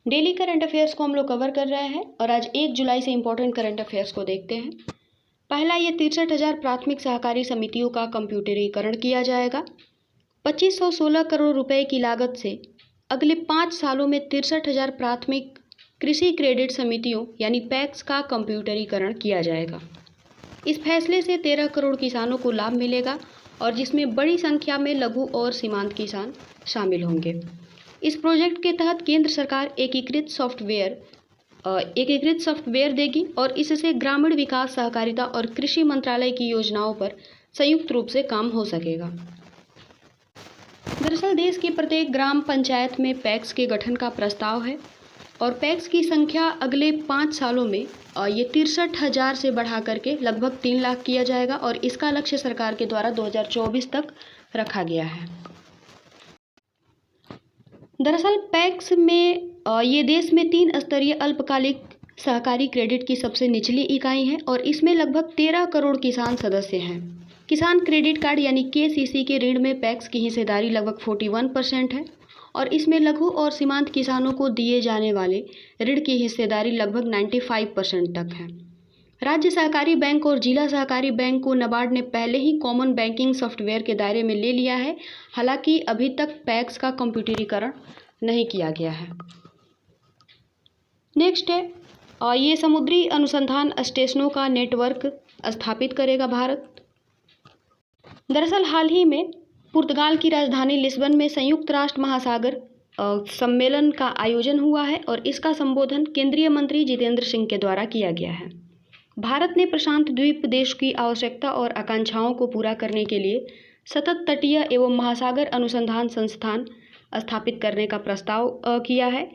Daily current affairs को हम लोग कवर कर रहे हैं और आज 1 जुलाई से इम्पोर्टेंट करंट अफेयर्स को देखते हैं। पहला, ये 63,000 प्राथमिक सहकारी समितियों का कंप्यूटरीकरण किया जाएगा। 2516 करोड़ रुपए की लागत से अगले 5 सालों में 63,000 प्राथमिक कृषि क्रेडिट समितियों यानी पैक्स का कंप्यूटरीकरण किया जाएगा। इस फैसले से 13 करोड़ किसानों को लाभ मिलेगा और जिसमें बड़ी संख्या में लघु और सीमांत किसान शामिल होंगे। इस प्रोजेक्ट के तहत केंद्र सरकार एकीकृत सॉफ्टवेयर देगी और इससे ग्रामीण विकास, सहकारिता और कृषि मंत्रालय की योजनाओं पर संयुक्त रूप से काम हो सकेगा। दरअसल देश की प्रत्येक ग्राम पंचायत में पैक्स के गठन का प्रस्ताव है और पैक्स की संख्या अगले 5 सालों में ये 63,000 से बढ़ा करके लगभग 3 लाख किया जाएगा और इसका लक्ष्य सरकार के द्वारा 2024 तक रखा गया है। दरअसल पैक्स में ये देश में 3 स्तरीय अल्पकालिक सहकारी क्रेडिट की सबसे निचली इकाई है और इसमें लगभग 13 करोड़ किसान सदस्य हैं। किसान क्रेडिट कार्ड यानी KCC के ऋण में पैक्स की हिस्सेदारी लगभग 41% है और इसमें लघु और सीमांत किसानों को दिए जाने वाले ऋण की हिस्सेदारी लगभग 95% तक है। राज्य सहकारी बैंक और जिला सहकारी बैंक को नाबार्ड ने पहले ही कॉमन बैंकिंग सॉफ्टवेयर के दायरे में ले लिया है, हालांकि अभी तक पैक्स का कंप्यूटरीकरण नहीं किया गया है। नेक्स्ट है, ये समुद्री अनुसंधान स्टेशनों का नेटवर्क स्थापित करेगा भारत। दरअसल हाल ही में पुर्तगाल की राजधानी लिस्बन में संयुक्त राष्ट्र महासागर सम्मेलन का आयोजन हुआ है और इसका संबोधन केंद्रीय मंत्री जितेंद्र सिंह के द्वारा किया गया है। भारत ने प्रशांत द्वीप देश की आवश्यकता और आकांक्षाओं को पूरा करने के लिए सतत तटीय एवं महासागर अनुसंधान संस्थान स्थापित करने का प्रस्ताव किया है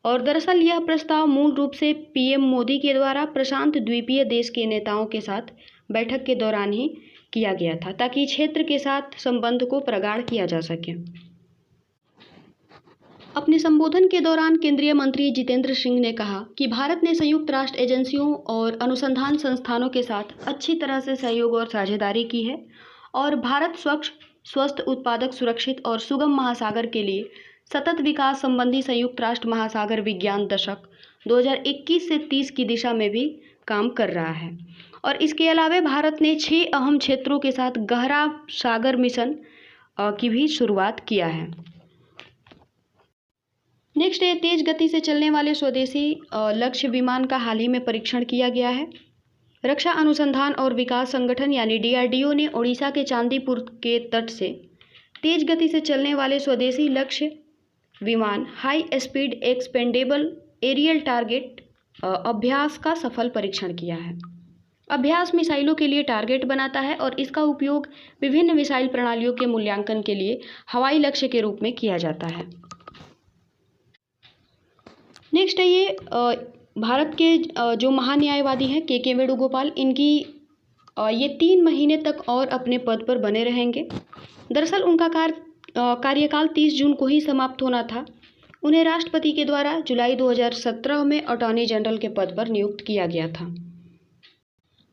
और दरअसल यह प्रस्ताव मूल रूप से PM मोदी के द्वारा प्रशांत द्वीपीय देश के नेताओं के साथ बैठक के दौरान ही किया गया था ताकि क्षेत्र के साथ संबंध को प्रगाढ़ किया जा सके। अपने संबोधन के दौरान केंद्रीय मंत्री जितेंद्र सिंह ने कहा कि भारत ने संयुक्त राष्ट्र एजेंसियों और अनुसंधान संस्थानों के साथ अच्छी तरह से सहयोग और साझेदारी की है और भारत स्वच्छ, स्वस्थ, उत्पादक, सुरक्षित और सुगम महासागर के लिए सतत विकास संबंधी संयुक्त राष्ट्र महासागर विज्ञान दशक 2021 से 30 की दिशा में भी काम कर रहा है और इसके अलावा भारत ने 6 अहम क्षेत्रों के साथ गहरा सागर मिशन की भी शुरुआत किया है। नेक्स्ट है, तेज गति से चलने वाले स्वदेशी लक्ष्य विमान का हाल ही में परीक्षण किया गया है। रक्षा अनुसंधान और विकास संगठन यानी DRDO ने ओडिशा के चांदीपुर के तट से तेज गति से चलने वाले स्वदेशी लक्ष्य विमान high speed expendable aerial target अभ्यास का सफल परीक्षण किया है। अभ्यास मिसाइलों के लिए टारगेट बनाता है और इसका उपयोग विभिन्न मिसाइल प्रणालियों के मूल्यांकन के लिए हवाई लक्ष्य के रूप में किया जाता है। नेक्स्ट है, ये भारत के जो महान्यायवादी हैं KK वेणुगोपाल, इनकी ये 3 महीने तक और अपने पद पर बने रहेंगे। दरअसल उनका कार्यकाल 30 जून को ही समाप्त होना था। उन्हें राष्ट्रपति के द्वारा जुलाई 2017 में अटॉर्नी जनरल के पद पर नियुक्त किया गया था।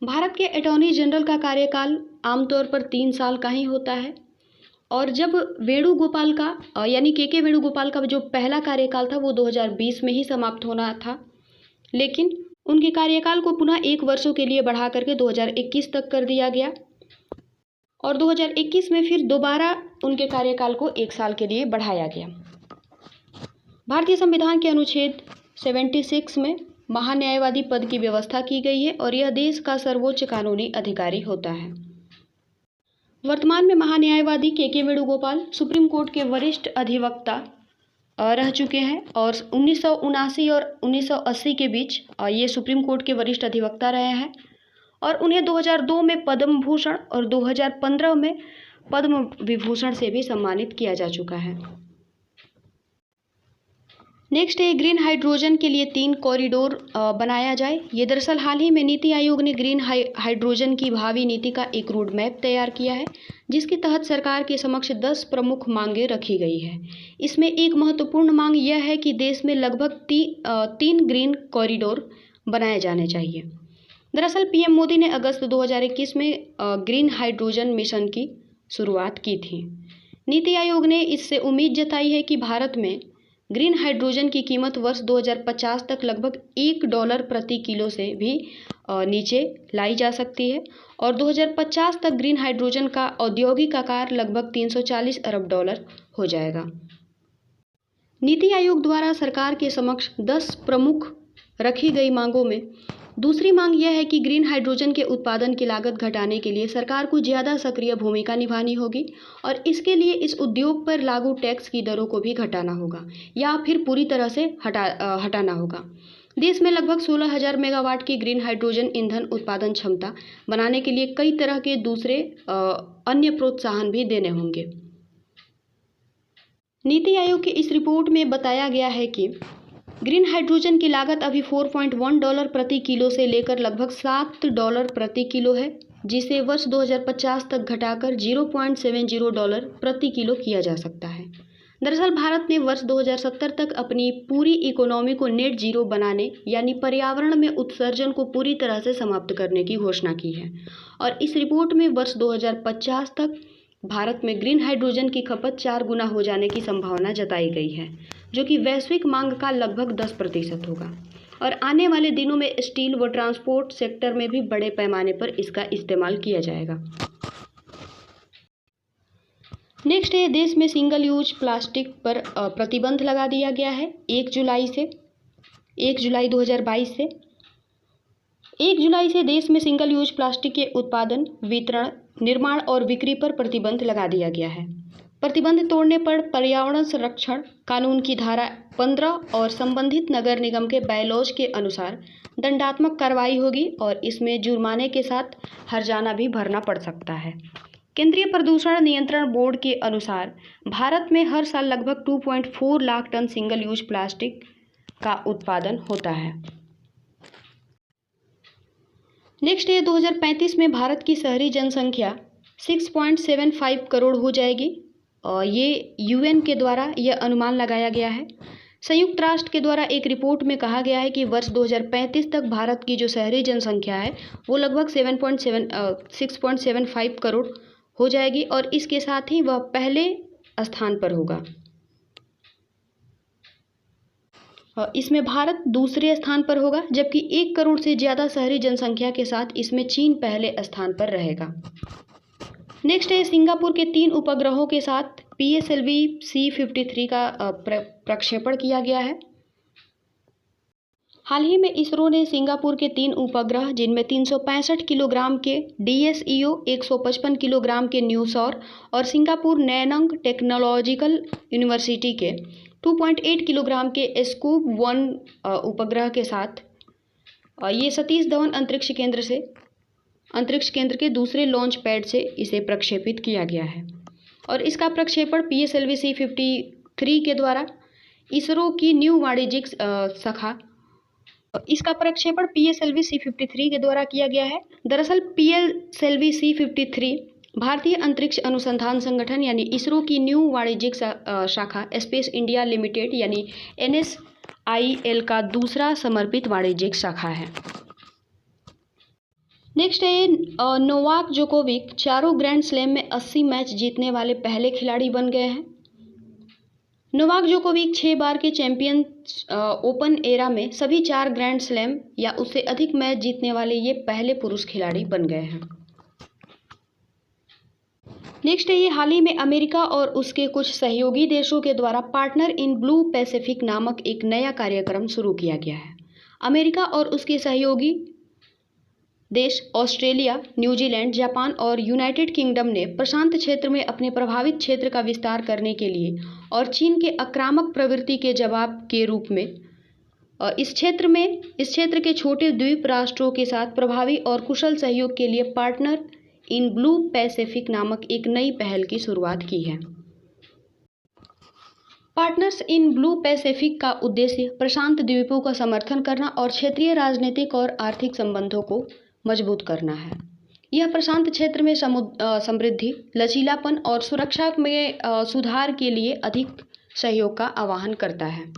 भारत के अटॉर्नी जनरल का कार्यकाल आमतौर पर 3 साल का ही होता है और जब वेणुगोपाल का यानी KK वेणुगोपाल का जो पहला कार्यकाल था वो 2020 में ही समाप्त होना था, लेकिन उनके कार्यकाल को पुनः 1 वर्षों के लिए बढ़ा करके 2021 तक कर दिया गया और 2021 में फिर दोबारा उनके कार्यकाल को 1 साल के लिए बढ़ाया गया। भारतीय संविधान के अनुच्छेद 76 में महान्यायवादी पद की व्यवस्था की गई है और यह देश का सर्वोच्च कानूनी अधिकारी होता है। वर्तमान में महान्यायवादी KK वेणुगोपाल सुप्रीम कोर्ट के वरिष्ठ अधिवक्ता रह चुके हैं और 1979 और 1980 के बीच ये सुप्रीम कोर्ट के वरिष्ठ अधिवक्ता रहे हैं और उन्हें 2002 में पद्म भूषण और 2015 में पद्म विभूषण से भी सम्मानित किया जा चुका है। नेक्स्ट है, ग्रीन हाइड्रोजन के लिए 3 कॉरिडोर बनाया जाए। ये दरअसल हाल ही में नीति आयोग ने ग्रीन हाइड्रोजन की भावी नीति का एक रोड मैप तैयार किया है जिसके तहत सरकार के समक्ष 10 प्रमुख मांगें रखी गई है। इसमें एक महत्वपूर्ण मांग यह है कि देश में लगभग 3 ग्रीन कॉरिडोर बनाए जाने चाहिए। दरअसल PM मोदी ने अगस्त 2021 में ग्रीन हाइड्रोजन मिशन की शुरुआत की थी। नीति आयोग ने इससे उम्मीद जताई है कि भारत में ग्रीन हाइड्रोजन की कीमत वर्ष 2050 तक लगभग $1 प्रति किलो से भी नीचे लाई जा सकती है और 2050 तक ग्रीन हाइड्रोजन का औद्योगिक आकार लगभग $340 अरब हो जाएगा। नीति आयोग द्वारा सरकार के समक्ष 10 प्रमुख रखी गई मांगों में दूसरी मांग यह है कि ग्रीन हाइड्रोजन के उत्पादन की लागत घटाने के लिए सरकार को ज़्यादा सक्रिय भूमिका निभानी होगी और इसके लिए इस उद्योग पर लागू टैक्स की दरों को भी घटाना होगा या फिर पूरी तरह से हटाना होगा। देश में लगभग 16,000 मेगावाट की ग्रीन हाइड्रोजन ईंधन उत्पादन क्षमता बनाने के लिए कई तरह के दूसरे अन्य प्रोत्साहन भी देने होंगे। नीति आयोग की इस रिपोर्ट में बताया गया है कि ग्रीन हाइड्रोजन की लागत अभी $4.1 प्रति किलो से लेकर लगभग $7 प्रति किलो है, जिसे वर्ष 2050 तक घटाकर $0.70 प्रति किलो किया जा सकता है। दरअसल भारत ने वर्ष 2070 तक अपनी पूरी इकोनॉमी को नेट जीरो बनाने यानी पर्यावरण में उत्सर्जन को पूरी तरह से समाप्त करने की घोषणा की है और इस रिपोर्ट में वर्ष 2050 तक भारत में ग्रीन हाइड्रोजन की खपत 4 गुना हो जाने की संभावना जताई गई है, जो कि वैश्विक मांग का लगभग 10% होगा और आने वाले दिनों में स्टील व ट्रांसपोर्ट सेक्टर में भी बड़े पैमाने पर इसका इस्तेमाल किया जाएगा। नेक्स्ट है, देश में सिंगल यूज प्लास्टिक पर प्रतिबंध लगा दिया गया है 1 जुलाई 2022 से। 1 जुलाई से देश में सिंगल यूज प्लास्टिक के उत्पादन, वितरण, निर्माण और बिक्री पर प्रतिबंध लगा दिया गया है। प्रतिबंध तोड़ने पर पर्यावरण संरक्षण कानून की धारा 15 और संबंधित नगर निगम के बायलॉज के अनुसार दंडात्मक कार्रवाई होगी और इसमें जुर्माने के साथ हर्जाना भी भरना पड़ सकता है। केंद्रीय प्रदूषण नियंत्रण बोर्ड के अनुसार भारत में हर साल लगभग 2.4 lakh tonne single use plastic का उत्पादन होता है। नेक्स्ट है, 2035 में भारत की शहरी जनसंख्या 6.75 करोड़ हो जाएगी और ये यूएन के द्वारा यह अनुमान लगाया गया है। संयुक्त राष्ट्र के द्वारा एक रिपोर्ट में कहा गया है कि वर्ष 2035 तक भारत की जो शहरी जनसंख्या है वो लगभग 6.75 करोड़ हो जाएगी और इसके साथ ही वह पहले स्थान पर होगा। इसमें भारत दूसरे स्थान पर होगा, जबकि 1 करोड़ से ज़्यादा शहरी जनसंख्या के साथ इसमें चीन पहले स्थान पर रहेगा। नेक्स्ट है, सिंगापुर के 3 उपग्रहों के साथ PSLV C-53 का प्रक्षेपण किया गया है। हाल ही में इसरो ने सिंगापुर के 3 उपग्रह, जिनमें 365 किलोग्राम के DSEO, 155 किलोग्राम के न्यूसॉर और सिंगापुर नैनंग टेक्नोलॉजिकल यूनिवर्सिटी के 2.8 किलोग्राम के स्कूप 1 उपग्रह के साथ ये सतीश धवन अंतरिक्ष केंद्र के दूसरे लॉन्च पैड से इसे प्रक्षेपित किया गया है और इसका प्रक्षेपण PSLV C-53 के द्वारा इसरो की न्यू वाणिज्यिक शाखा इसका प्रक्षेपण PSLV C-53 के द्वारा किया गया है। दरअसल PSLV C-53 भारतीय अंतरिक्ष अनुसंधान संगठन यानी इसरो की न्यू वाणिज्यिक शाखा स्पेस इंडिया लिमिटेड यानी NSIL का दूसरा समर्पित वाणिज्यिक शाखा है। नेक्स्ट है, नोवाक जोकोविक चारों ग्रैंड स्लैम में 80 मैच जीतने वाले पहले खिलाड़ी बन गए हैं। नोवाक जोकोविक 6 बार के चैंपियन ओपन एरा में सभी 4 ग्रैंड स्लैम या उससे अधिक मैच जीतने वाले ये पहले पुरुष खिलाड़ी बन गए हैं। नेक्स्ट है, ये हाल ही में अमेरिका और उसके कुछ सहयोगी देशों के द्वारा पार्टनर इन ब्लू पैसिफिक नामक एक नया कार्यक्रम शुरू किया गया है। अमेरिका और उसके सहयोगी देश ऑस्ट्रेलिया, न्यूजीलैंड, जापान और यूनाइटेड किंगडम ने प्रशांत क्षेत्र में अपने प्रभावित क्षेत्र का विस्तार करने के लिए और चीन के आक्रामक प्रवृत्ति के जवाब के रूप में इस क्षेत्र के छोटे द्वीप राष्ट्रों के साथ प्रभावी और कुशल सहयोग के लिए पार्टनर इन ब्लू पैसिफिक नामक एक नई पहल की शुरुआत की है। पार्टनर्स इन ब्लू पैसिफिक का उद्देश्य प्रशांत द्वीपों का समर्थन करना और क्षेत्रीय राजनीतिक और आर्थिक संबंधों को मजबूत करना है। यह प्रशांत क्षेत्र में समृद्धि, लचीलापन और सुरक्षा में सुधार के लिए अधिक सहयोग का आह्वान करता है।